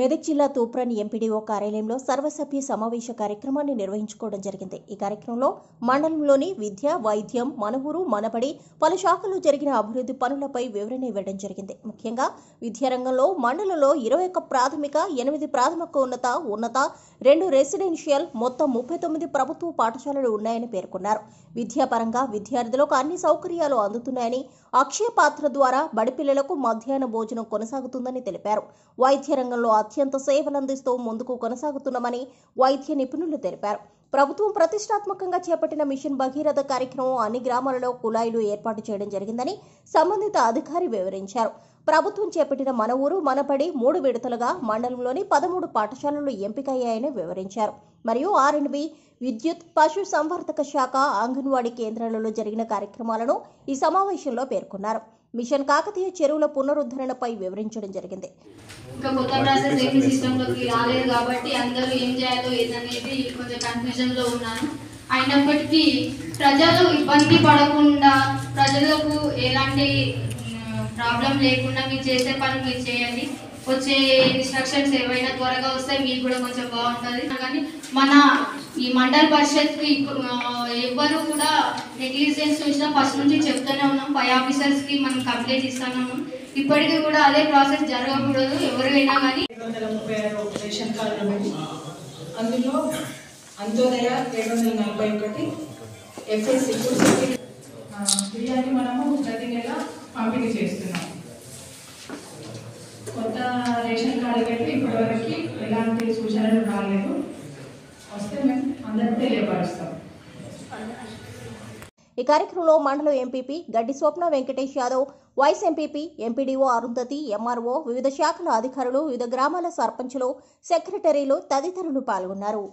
మెదక్ జిల్లా తూప్రాన్ ఎంపీడీఓ కార్యాలయంలో సర్వసభ్య సమావేశ కార్యక్రమాన్ని నిర్వహించుకోవడం జరిగింది. ఈ కార్యక్రమంలో మండలంలోని విద్య, వైద్యం, మన ఊరు మనబడి పలు శాఖల్లో జరిగిన అభివృద్ధి పనులపై వివరణ ఇవ్వడం జరిగింది. ముఖ్యంగా విద్యారంగంలో మండలంలో 21 ప్రాథమిక, 8 ప్రాథమికోన్నత, 2 రెసిడెన్షియల్, మొత్తం 39 ప్రభుత్వ పాఠశాలలు ఉన్నాయని పేర్కొన్నారు. విద్యాపరంగా విద్యార్థులకు అన్ని సౌకర్యాలు అందుతున్నాయని, అక్షయ పాత్ర ద్వారా బడి పిల్లలకు మధ్యాహ్న భోజనం కొనసాగుతుందని తెలిపారు. వైద్య రంగంలో అత్యంత సేవలందిస్తూ ముందుకు కొనసాగుతున్నామని వైద్య నిపుణులు తెలిపారు. ప్రభుత్వం ప్రతిష్టాత్మకంగా చేపట్టిన మిషన్ భగీరథ కార్యక్రమం అన్ని గ్రామాలలో కుళాయిలు ఏర్పాటు చేయడం జరిగిందని సంబంధిత అధికారి వివరించారు. ప్రభుత్వం చేపట్టిన మన ఊరు మనబడి 3 విడతలుగా మండలంలోని 13 పాఠశాలలు ఎంపికయ్యాయని వివరించారు. మరియు R&B, విద్యుత్, పశు సంవర్ధక శాఖ, అంగన్వాడీ కేంద్రాలలో జరిగిన కార్యక్రమాలను ఈ సమావేశంలో పేర్కొన్నారు. మిషన్ కాకతీయ చెరువుల పునరుద్ధరణపై వివరించడం జరిగింది. ఇంకా కొత్త ప్రాసెస్ ఏపీ సిస్టంలోకి రాలేదు కాబట్టి అందరూ ఏం చేయాలో ఏదనేది కొంచెం కన్ఫ్యూజన్లో ఉన్నాను. అయినప్పటికీ ప్రజలు ఇబ్బంది పడకుండా, ప్రజలకు ఎలాంటి ప్రాబ్లం లేకుండా మీరు చేసే పని మీరు చేయండి. వచ్చే ఇన్స్ట్రక్షన్స్ ఏవైనా త్వరగా వస్తే మీకు కూడా కొంచెం బాగుంటుంది. కానీ మన ఈ మండల పరిషత్కి ఎవ్వరు కూడా నెగ్లిజెన్స్ చూసినా ఫస్ట్ నుంచి చెప్తూనే ఉన్నాం. పై ఆఫీసర్స్కి మనం కంప్లైంట్ ఇస్తున్నాము. ఇప్పటికీ కూడా అదే ప్రాసెస్ జరగకూడదు. ఎవరైనా కానీ 736 రేషన్ కార్డులు ఉన్నాయి. అందులో అంత్యోదయ 741, ఎఫ్ఎస్సి బియ్యాన్ని మనము ప్రతి నెల పంపిణీ చేస్తున్నాం. కొత్త రేషన్ కార్డు పెట్టి ఇప్పటివరకు ఎలాంటి సూచనలు రాలేదు. వస్తే మేము అందరికీ తెలియపరుస్తాం. ఈ కార్యక్రమంలో మండలం MPP Gaddi Swapna Venkatesh Yadav, vice MPP, MPDO Arundhati, MRO, వివిధ శాఖల అధికారులు, వివిధ గ్రామాల సర్పంచులు, సెక్రటరీలు తదితరులు పాల్గొన్నారు.